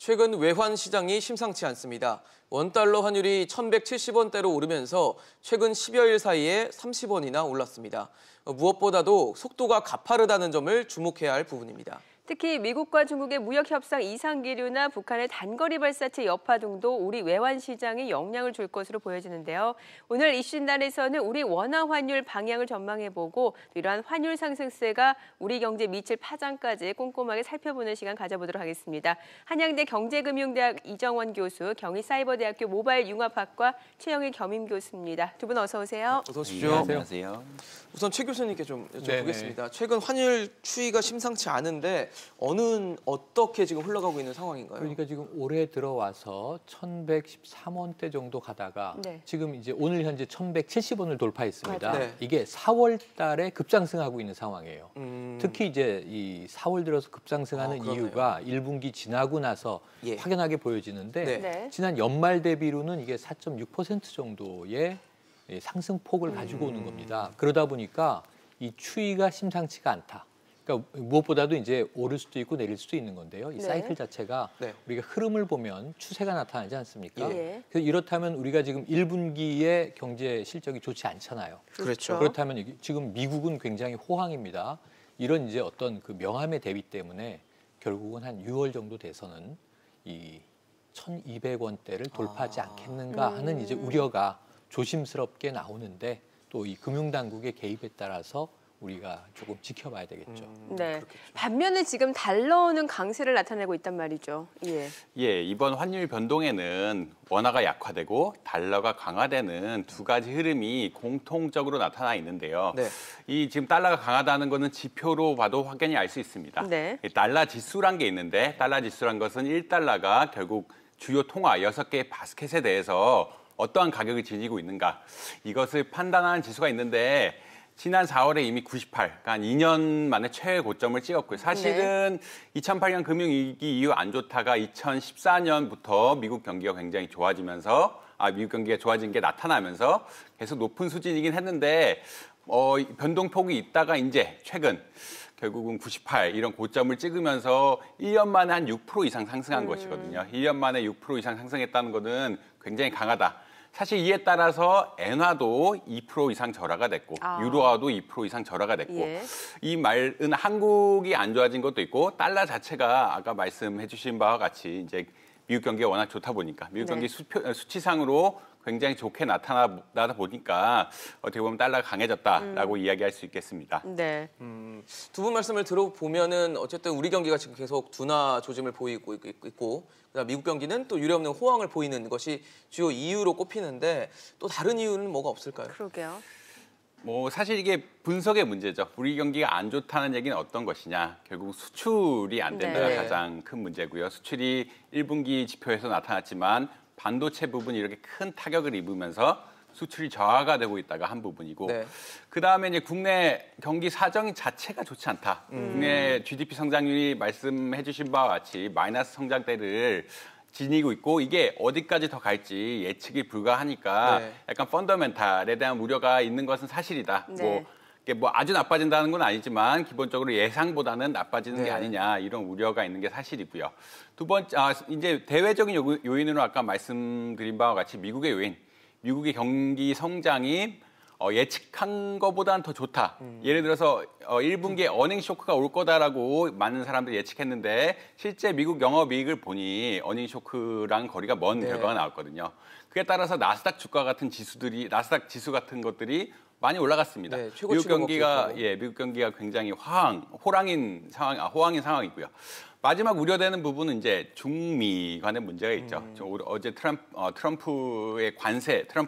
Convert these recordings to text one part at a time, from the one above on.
최근 외환 시장이 심상치 않습니다. 원달러 환율이 1,170원대로 오르면서 최근 10여일 사이에 30원이나 올랐습니다. 무엇보다도 속도가 가파르다는 점을 주목해야 할 부분입니다. 특히 미국과 중국의 무역 협상 이상 기류나 북한의 단거리 발사체 여파 등도 우리 외환 시장에 영향을 줄 것으로 보여지는데요. 오늘 이슈진단에서는 우리 원화 환율 방향을 전망해보고 이러한 환율 상승세가 우리 경제에 미칠 파장까지 꼼꼼하게 살펴보는 시간 가져보도록 하겠습니다. 한양대 경제금융대학 이정원 교수, 경희사이버대학교 모바일융합학과 최영일 겸임교수입니다. 두 분 어서 오세요. 어서 오십시오. 네, 안녕하세요. 우선 최 교수님께 좀 여쭤보겠습니다. 최근 환율 추이가 심상치 않은데 어떻게 지금 흘러가고 있는 상황인가요? 그러니까 지금 올해 들어와서 1,113원대 정도 가다가 지금 이제 오늘 현재 1,170원을 돌파했습니다. 이게 4월 달에 급상승하고 있는 상황이에요. 특히 이제 이 4월 들어서 급상승하는 이유가 1분기 지나고 나서 확연하게 보여지는데 지난 연말 대비로는 이게 4.6% 정도의 상승폭을 가지고 오는 겁니다. 그러다 보니까 이 추이가 심상치가 않다. 그러니까 무엇보다도 이제 오를 수도 있고 내릴 수도 있는 건데요. 이 사이클 자체가 우리가 흐름을 보면 추세가 나타나지 않습니까? 그래서 이렇다면 우리가 지금 1분기의 경제 실적이 좋지 않잖아요. 그렇죠. 그렇다면 지금 미국은 굉장히 호황입니다. 이런 이제 어떤 그 명암의 대비 때문에 결국은 한 6월 정도 돼서는 이 1,200원대를 돌파하지 않겠는가 하는 이제 우려가 조심스럽게 나오는데 또 이 금융당국의 개입에 따라서 우리가 조금 지켜봐야 되겠죠. 네. 반면에 지금 달러는 강세를 나타내고 있단 말이죠. 이번 환율 변동에는 원화가 약화되고 달러가 강화되는 두 가지 흐름이 공통적으로 나타나 있는데요. 이 지금 달러가 강하다는 것은 지표로 봐도 확연히 알 수 있습니다. 달러 지수란 게 있는데 달러 지수란 것은 1달러가 결국 주요 통화 6개의 바스켓에 대해서 어떠한 가격을 지니고 있는가 이것을 판단하는 지수가 있는데 지난 4월에 이미 98, 그러니까 한 2년 만에 최고점을 찍었고요. 사실은 2008년 금융위기 이후 안 좋다가 2014년부터 미국 경기가 굉장히 좋아지면서 미국 경기가 좋아진 게 나타나면서 계속 높은 수준이긴 했는데 변동폭이 있다가 이제 최근 결국은 98 이런 고점을 찍으면서 1년 만에 한 6% 이상 상승한 것이거든요. 1년 만에 6% 이상 상승했다는 것은 굉장히 강하다. 사실 이에 따라서 엔화도 2% 이상 절하가 됐고 유로화도 2% 이상 절하가 됐고 이 말은 한국이 안 좋아진 것도 있고 달러 자체가 아까 말씀해 주신 바와 같이 이제 미국 경기가 워낙 좋다 보니까 미국 경기 수치상으로 굉장히 좋게 나타나다 보니까 어떻게 보면 달러가 강해졌다라고 이야기할 수 있겠습니다. 두 분 말씀을 들어보면은 어쨌든 우리 경기가 지금 계속 둔화 조짐을 보이고 있고 그다음 미국 경기는 또 유례없는 호황을 보이는 것이 주요 이유로 꼽히는데 또 다른 이유는 뭐가 없을까요? 그러게요. 사실 이게 분석의 문제죠. 우리 경기가 안 좋다는 얘기는 어떤 것이냐. 결국 수출이 안 된다가 가장 큰 문제고요. 수출이 1분기 지표에서 나타났지만 반도체 부분이 이렇게 큰 타격을 입으면서 수출이 저하가 되고 있다가 한 부분이고 그다음에 이제 국내 경기 사정 자체가 좋지 않다. 국내 GDP 성장률이 말씀해 주신 바와 같이 마이너스 성장대를 지니고 있고 이게 어디까지 더 갈지 예측이 불가하니까 약간 펀더멘탈에 대한 우려가 있는 것은 사실이다. 이게 아주 나빠진다는 건 아니지만 기본적으로 예상보다는 나빠지는 게 아니냐 이런 우려가 있는 게 사실이고요. 두 번째, 이제 대외적인 요인으로 아까 말씀드린 바와 같이 미국의 요인, 미국의 경기 성장이 예측한 것보다는 더 좋다. 예를 들어서 1분기에 어닝 쇼크가 올 거다라고 많은 사람들이 예측했는데 실제 미국 영업이익을 보니 어닝 쇼크랑 거리가 먼 결과가 나왔거든요. 그에 따라서 나스닥 주가 같은 지수들이 나스닥 지수 같은 것들이 많이 올라갔습니다. 미국 경기가 미국 경기가 굉장히 호황인 상황이고요. 마지막 우려되는 부분은 이제 중미 간의 문제가 있죠. 어제 트럼프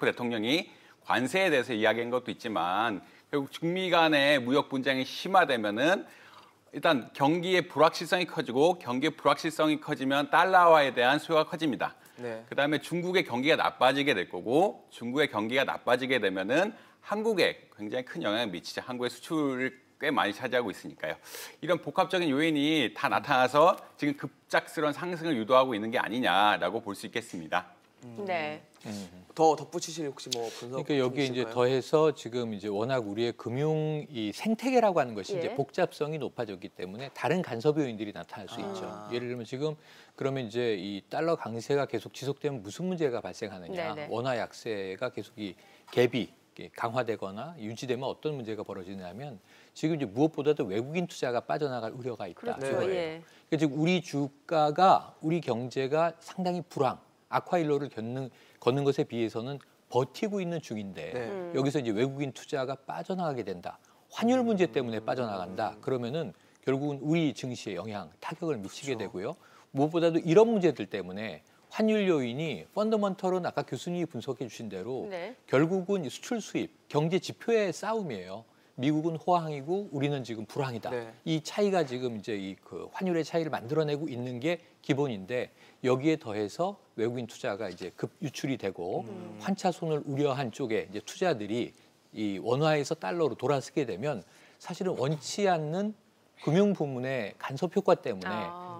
대통령이 관세에 대해서 이야기한 것도 있지만 결국 중미 간의 무역 분쟁이 심화되면은 일단 경기의 불확실성이 커지고 경기의 불확실성이 커지면 달러화에 대한 수요가 커집니다. 그다음에 중국의 경기가 나빠지게 될 거고 중국의 경기가 나빠지게 되면은 한국에 굉장히 큰 영향을 미치죠. 한국의 수출을 꽤 많이 차지하고 있으니까요. 이런 복합적인 요인이 다 나타나서 지금 급작스러운 상승을 유도하고 있는 게 아니냐라고 볼 수 있겠습니다. 네. 더 덧붙이실 혹시 뭐 분석? 그러니까 여기 이제 더해서 지금 이제 워낙 우리의 금융 이 생태계라고 하는 것이 이제 복잡성이 높아졌기 때문에 다른 간섭 요인들이 나타날 수 있죠. 예를 들면 지금 그러면 이제 이 달러 강세가 계속 지속되면 무슨 문제가 발생하느냐? 네네. 원화 약세가 계속 이 갭이 강화되거나 유지되면 어떤 문제가 벌어지냐면 지금 이제 무엇보다도 외국인 투자가 빠져나갈 우려가 있다. 그렇죠. 예. 그러니까 즉 우리 주가가 우리 경제가 상당히 불황, 악화일로를 걷는 것에 비해서는 버티고 있는 중인데 여기서 이제 외국인 투자가 빠져나가게 된다. 환율 문제 때문에 빠져나간다. 그러면은 결국은 우리 증시에 타격을 미치게 되고요. 무엇보다도 이런 문제들 때문에 환율 요인이 펀더먼털은 아까 교수님이 분석해 주신 대로 결국은 수출 수입, 경제 지표의 싸움이에요. 미국은 호황이고 우리는 지금 불황이다. 이 차이가 지금 이제 이 그 환율의 차이를 만들어내고 있는 게 기본인데 여기에 더해서 외국인 투자가 이제 급 유출이 되고 환차손을 우려한 쪽에 이제 투자들이 이 원화에서 달러로 돌아서게 되면 사실은 원치 않는 금융 부문의 간섭 효과 때문에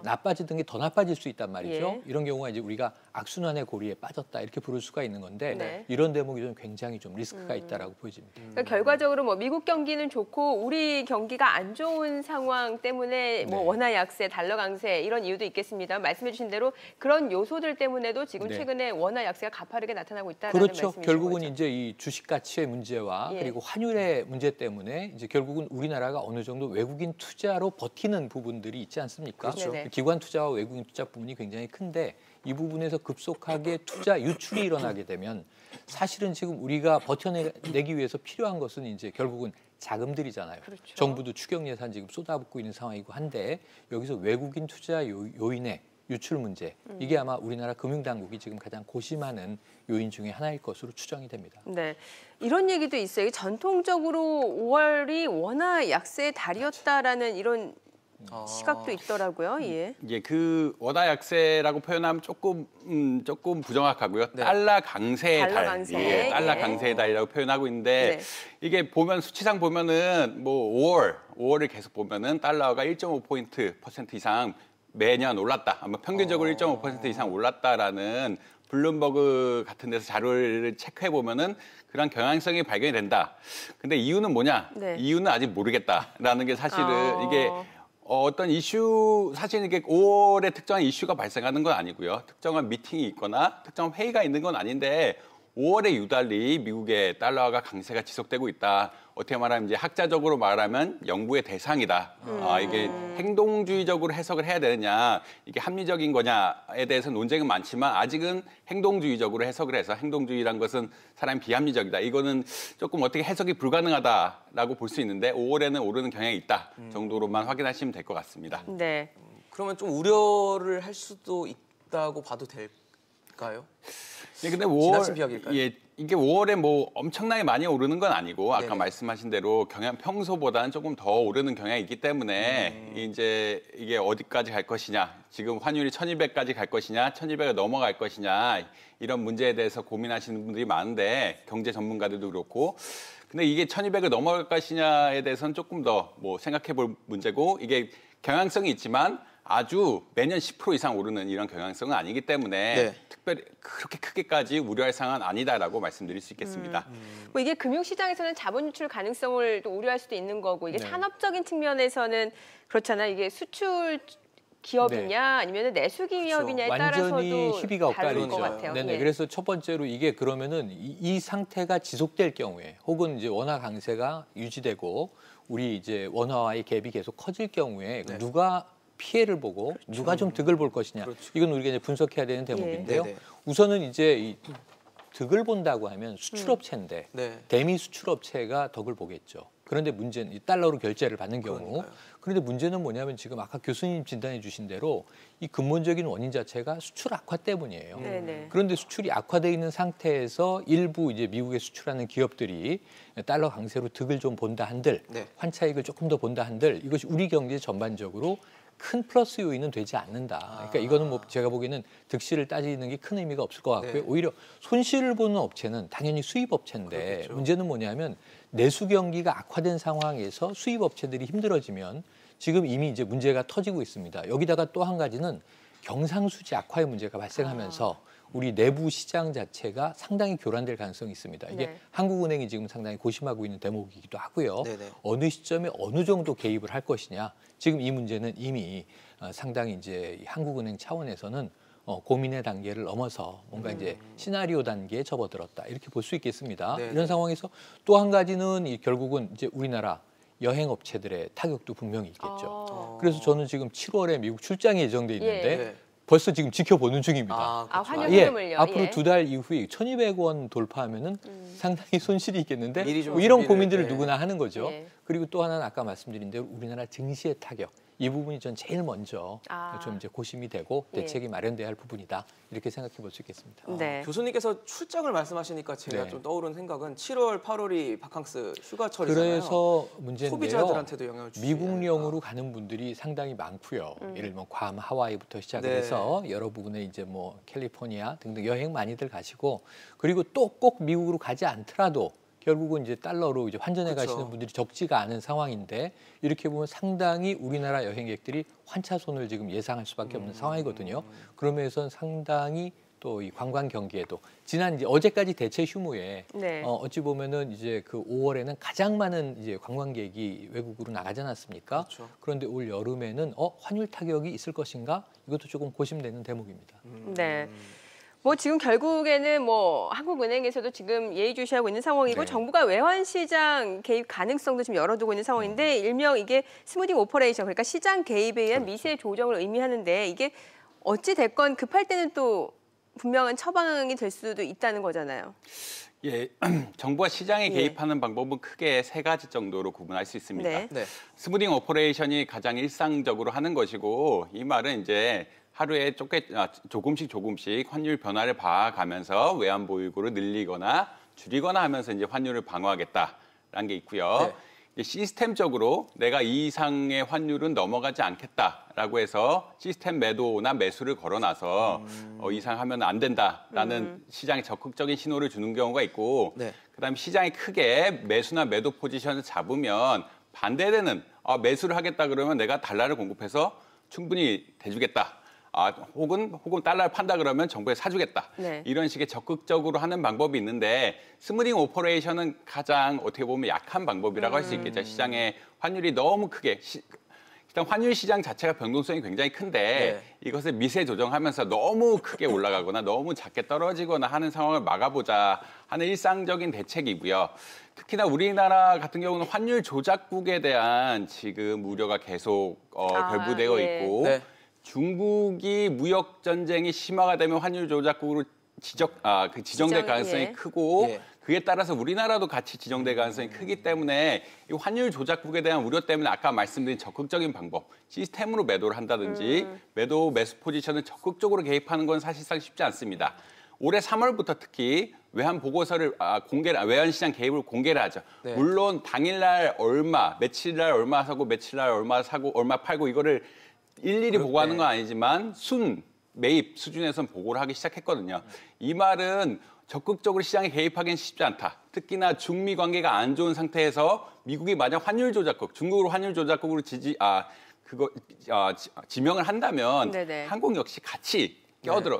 나빠지던 게 더 나빠질 수 있단 말이죠. 이런 경우가 이제 우리가 악순환의 고리에 빠졌다 이렇게 부를 수가 있는 건데 이런 대목이 좀 굉장히 좀 리스크가 있다라고 보여집니다. 그러니까 결과적으로 뭐 미국 경기는 좋고 우리 경기가 안 좋은 상황 때문에 뭐 원화 약세, 달러 강세 이런 이유도 있겠습니다. 말씀해주신 대로 그런 요소들 때문에도 지금 최근에 원화 약세가 가파르게 나타나고 있다는 말씀이신 거죠. 결국은 이제 이 주식 가치의 문제와 그리고 환율의 문제 때문에 이제 결국은 우리나라가 어느 정도 외국인 투자로 버티는 부분들이 있지 않습니까? 그렇죠. 기관 투자와 외국인 투자 부분이 굉장히 큰데 이 부분에서 급속하게 투자 유출이 일어나게 되면 사실은 지금 우리가 버텨내기 위해서 필요한 것은 이제 결국은 자금들이잖아요. 그렇죠. 정부도 추경 예산 지금 쏟아붓고 있는 상황이고 한데 여기서 외국인 투자 요인의 유출 문제 이게 아마 우리나라 금융당국이 지금 가장 고심하는 요인 중에 하나일 것으로 추정이 됩니다. 네, 이런 얘기도 있어요. 전통적으로 5월이 원화 약세의 달이었다라는 이런 시각도 있더라고요. 이게 그 원화 약세라고 표현하면 조금 부정확하고요. 달러 강세의 달, 달러 강세의 달이라고 표현하고 있는데 이게 보면 수치상 보면은 뭐 5월을 계속 보면은 달러가 1.5% 이상 매년 올랐다. 아마 평균적으로 1.5% 이상 올랐다라는 블룸버그 같은 데서 자료를 체크해 보면은 그런 경향성이 발견이 된다. 근데 이유는 뭐냐? 이유는 아직 모르겠다라는 게 사실은 이게 어떤 이슈, 사실 이게 5월에 특정한 이슈가 발생하는 건 아니고요. 특정한 미팅이 있거나 특정한 회의가 있는 건 아닌데 5월에 유달리 미국의 달러가 강세가 지속되고 있다. 어떻게 말하면 이제 학자적으로 말하면 연구의 대상이다. 이게 행동주의적으로 해석을 해야 되느냐, 이게 합리적인 거냐에 대해서 논쟁은 많지만 아직은 행동주의적으로 해석을 해서 행동주의란 것은 사람이 비합리적이다. 이거는 조금 어떻게 해석이 불가능하다라고 볼 수 있는데 5월에는 오르는 경향이 있다 정도로만 확인하시면 될 것 같습니다. 네. 그러면 좀 우려를 할 수도 있다고 봐도 될까요? 근데 5월, 이게 5월에 뭐 엄청나게 많이 오르는 건 아니고 아까 말씀하신 대로 평소보다는 조금 더 오르는 경향이 있기 때문에 이제 이게 어디까지 갈 것이냐, 지금 환율이 1200까지 갈 것이냐, 1200을 넘어갈 것이냐 이런 문제에 대해서 고민하시는 분들이 많은데 경제 전문가들도 그렇고 근데 이게 1200을 넘어갈 것이냐에 대해서는 조금 더 뭐 생각해 볼 문제고 이게 경향성이 있지만 아주 매년 10% 이상 오르는 이런 경향성은 아니기 때문에 특별히 그렇게 크게까지 우려할 상황은 아니다라고 말씀드릴 수 있겠습니다. 뭐 이게 금융시장에서는 자본 유출 가능성을 또 우려할 수도 있는 거고 이게 산업적인 측면에서는 그렇잖아요. 이게 수출 기업이냐 아니면 내수 기업이냐에 따라서도 완전히 희비가 다른 것 엇갈리죠. 같아요. 그래서 첫 번째로 이게 그러면은 이 상태가 지속될 경우에 혹은 이제 원화 강세가 유지되고 우리 이제 원화와의 갭이 계속 커질 경우에 누가 피해를 보고 누가 좀 득을 볼 것이냐. 이건 우리가 이제 분석해야 되는 대목인데요. 우선은 이제 이 득을 본다고 하면 수출업체인데 대미 수출업체가 덕을 보겠죠. 그런데 문제는 이 달러로 결제를 받는 경우. 그런데 문제는 뭐냐면 지금 아까 교수님 진단해 주신 대로 이 근본적인 원인 자체가 수출 악화 때문이에요. 그런데 수출이 악화돼 있는 상태에서 일부 이제 미국에 수출하는 기업들이 달러 강세로 득을 좀 본다 한들 환차익을 조금 더 본다 한들 이것이 우리 경제 전반적으로 큰 플러스 요인은 되지 않는다. 그러니까 이거는 뭐 제가 보기에는 득실을 따지는 게 큰 의미가 없을 것 같고요. 오히려 손실을 보는 업체는 당연히 수입 업체인데 문제는 뭐냐면 내수 경기가 악화된 상황에서 수입 업체들이 힘들어지면 지금 이미 이제 문제가 터지고 있습니다. 여기다가 또 한 가지는 경상수지 악화의 문제가 발생하면서 우리 내부 시장 자체가 상당히 교란될 가능성이 있습니다. 이게 네. 한국은행이 지금 상당히 고심하고 있는 대목이기도 하고요. 네네. 어느 시점에 어느 정도 개입을 할 것이냐. 지금 이 문제는 이미 상당히 이제 한국은행 차원에서는 고민의 단계를 넘어서 뭔가 이제 시나리오 단계에 접어들었다. 이렇게 볼 수 있겠습니다. 네네. 이런 상황에서 또 한 가지는 결국은 이제 우리나라 여행업체들의 타격도 분명히 있겠죠. 그래서 저는 지금 7월에 미국 출장이 예정돼 있는데 네. 벌써 지금 지켜보는 중입니다. 그렇죠. 환율 흐름을요. 앞으로 2달 이후에 1,200원 돌파하면은 상당히 손실이 있겠는데 미리 좀 뭐 이런 준비를, 고민들을 네. 누구나 하는 거죠. 예. 그리고 또 하나는 아까 말씀드린 대로 우리나라 증시의 타격. 이 부분이 전 제일 먼저 좀 이제 고심이 되고 대책이 마련돼야 할 부분이다. 이렇게 생각해 볼 수 있겠습니다. 네. 교수님께서 출장을 말씀하시니까 제가 네. 좀 떠오른 생각은 7월, 8월이 바캉스 휴가철이잖아요. 그래서 문제인데요. 소비자들한테도 영향을 주지 미국령으로 가는 분들이 상당히 많고요. 예를 들면 괌, 하와이부터 시작을 네. 해서 여러 부분에 이제 뭐 캘리포니아 등등 여행 많이들 가시고 그리고 또 꼭 미국으로 가지 않더라도 결국은 이제 달러로 이제 환전해 그쵸. 가시는 분들이 적지가 않은 상황인데 이렇게 보면 상당히 우리나라 여행객들이 환차손을 지금 예상할 수밖에 없는 상황이거든요. 그러면서 상당히 또 이 관광 경기에도 지난 이제 어제까지 대체 휴무에 네. 어찌 보면은 이제 그 5월에는 가장 많은 이제 관광객이 외국으로 나가지 않았습니까? 그렇죠. 그런데 올 여름에는 환율 타격이 있을 것인가? 이것도 조금 고심되는 대목입니다. 네. 뭐 지금 결국에는 뭐 한국은행에서도 지금 예의주시하고 있는 상황이고 네. 정부가 외환시장 개입 가능성도 지금 열어두고 있는 상황인데 일명 이게 스무딩 오퍼레이션 그러니까 시장 개입에 의한 미세 조정을 의미하는데 이게 어찌 됐건 급할 때는 또 분명한 처방이 될 수도 있다는 거잖아요. 예, 정부가 시장에 개입하는 방법은 크게 세 가지 정도로 구분할 수 있습니다. 네. 네. 스무딩 오퍼레이션이 가장 일상적으로 하는 것이고 이 말은 이제 하루에 조금씩 환율 변화를 봐가면서 외환 보유고를 늘리거나 줄이거나 하면서 이제 환율을 방어하겠다라는 게 있고요. 네. 시스템적으로 내가 이 이상의 환율은 넘어가지 않겠다라고 해서 시스템 매도나 매수를 걸어놔서 이상하면 안 된다라는 시장에 적극적인 신호를 주는 경우가 있고 네. 그다음에 시장이 크게 매수나 매도 포지션을 잡으면 반대되는 매수를 하겠다 그러면 내가 달러를 공급해서 충분히 대주겠다. 혹은 달러를 판다 그러면 정부에 사주겠다. 네. 이런 식의 적극적으로 하는 방법이 있는데 스무딩 오퍼레이션은 가장 어떻게 보면 약한 방법이라고 할 수 있겠죠. 시장의 환율이 너무 크게 일단 환율 시장 자체가 변동성이 굉장히 큰데 이것을 미세 조정하면서 너무 크게 올라가거나 너무 작게 떨어지거나 하는 상황을 막아보자 하는 일상적인 대책이고요. 특히나 우리나라 같은 경우는 환율 조작국에 대한 지금 우려가 계속 결부되어 있고 네. 중국이 무역 전쟁이 심화가 되면 환율 조작국으로 지정될 가능성이 크고 그에 따라서 우리나라도 같이 지정될 가능성이 크기 때문에 이 환율 조작국에 대한 우려 때문에 아까 말씀드린 적극적인 방법, 시스템으로 매도를 한다든지 매수 포지션을 적극적으로 개입하는 건 사실상 쉽지 않습니다. 올해 3월부터 특히 외환 보고서를 외환 시장 개입을 공개를 하죠. 네. 물론 당일날 얼마, 며칠날 얼마 사고 며칠날 얼마 사고 얼마 팔고 이거를 일일이 보고하는 건 아니지만 매입 수준에선 보고를 하기 시작했거든요. 이 말은 적극적으로 시장에 개입하기는 쉽지 않다. 특히나 중미 관계가 안 좋은 상태에서 미국이 만약 환율 조작국, 중국으로 환율 조작국으로 지명을 한다면 네네. 한국 역시 같이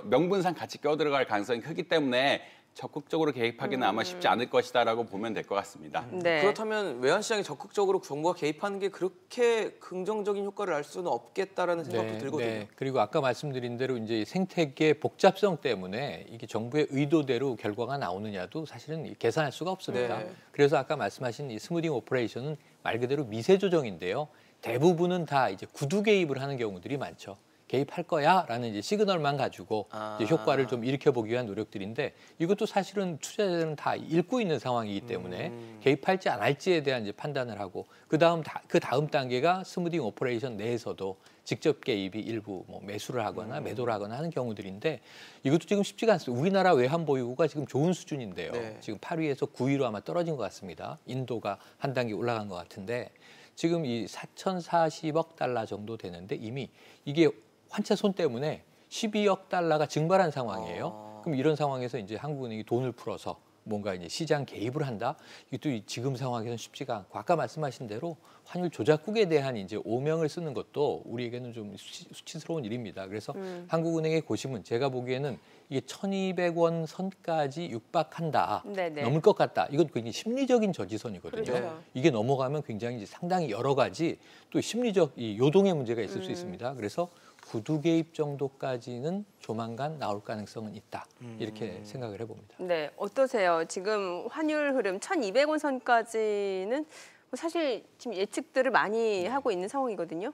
명분상 같이 껴들어갈 가능성이 크기 때문에 적극적으로 개입하기는 아마 쉽지 않을 것이다라고 보면 될 것 같습니다. 네. 그렇다면 외환시장에 적극적으로 정부가 개입하는 게 그렇게 긍정적인 효과를 알 수는 없겠다라는 생각도 들거든요. 네. 그리고 아까 말씀드린 대로 이제 생태계 복잡성 때문에 이게 정부의 의도대로 결과가 나오느냐도 사실은 계산할 수가 없습니다. 네. 그래서 아까 말씀하신 이 스무딩 오퍼레이션은 말 그대로 미세 조정인데요. 대부분은 다 이제 구두 개입을 하는 경우들이 많죠. 개입할 거야라는 이제 시그널만 가지고 이제 효과를 좀 일으켜보기 위한 노력들인데 이것도 사실은 투자자들은 다 읽고 있는 상황이기 때문에 개입할지 안 할지에 대한 이제 판단을 하고 그 다음 단계가 스무딩 오퍼레이션 내에서도 직접 개입이 일부 매수를 하거나 매도를 하거나 하는 경우들인데 이것도 지금 쉽지가 않습니다. 우리나라 외환 보유고가 지금 좋은 수준인데요. 네. 지금 8위에서 9위로 아마 떨어진 것 같습니다. 인도가 한 단계 올라간 것 같은데 지금 이 4,040억 달러 정도 되는데 이미 이게 환차손 때문에 12억 달러가 증발한 상황이에요. 그럼 이런 상황에서 이제 한국은행이 돈을 풀어서 뭔가 이제 시장 개입을 한다. 이것도 지금 상황에서는 쉽지가 않고 아까 말씀하신 대로 환율 조작국에 대한 이제 오명을 쓰는 것도 우리에게는 좀 수치스러운 일입니다. 그래서 한국은행의 고심은 제가 보기에는 이게 1,200원 선까지 육박한다. 네네. 넘을 것 같다. 이건 굉장히 심리적인 저지선이거든요. 그렇죠. 이게 넘어가면 굉장히 이제 상당히 여러 가지 또 심리적 이 요동의 문제가 있을 수 있습니다. 그래서 구두 개입 정도까지는 조만간 나올 가능성은 있다. 이렇게 생각을 해봅니다. 네, 어떠세요? 지금 환율 흐름 1,200원 선까지는 사실 지금 예측들을 많이 하고 있는 상황이거든요.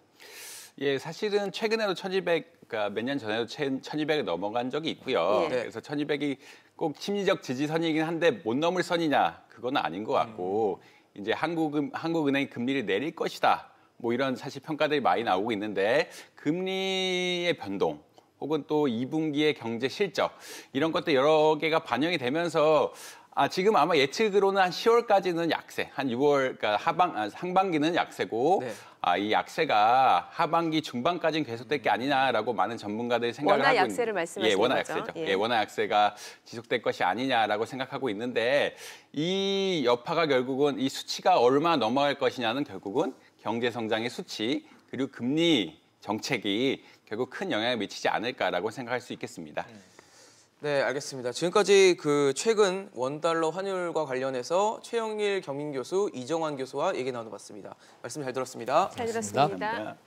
예, 사실은 최근에도 1,200, 그러니까 몇 년 전에도 1,200을 넘어간 적이 있고요. 예. 그래서 1,200이 꼭 심리적 지지선이긴 한데 못 넘을 선이냐, 그건 아닌 것 같고 이제 한국은행이 금리를 내릴 것이다. 뭐 이런 사실 평가들이 많이 나오고 있는데 금리의 변동 혹은 또 2분기의 경제 실적 이런 것들 여러 개가 반영이 되면서 지금 아마 예측으로는 한 10월까지는 약세, 한 6월 그러니까 상반기는 약세고 네. 이 약세가 하반기 중반까지는 계속될 게 아니냐라고 많은 전문가들이 생각을 하고 원화 약세를 말씀하시는 원화 거죠? 약세죠. 예, 원화 약세가 지속될 것이 아니냐라고 생각하고 있는데 이 여파가 결국은 이 수치가 얼마나 넘어갈 것이냐는 결국은 경제 성장의 수치 그리고 금리 정책이 결국 큰 영향을 미치지 않을까라고 생각할 수 있겠습니다. 네, 알겠습니다. 지금까지 그 최근 원달러 환율과 관련해서 최영일 경인교수, 이정환 교수와 얘기 나눠봤습니다. 말씀 잘 들었습니다. 잘 들었습니다. 감사합니다.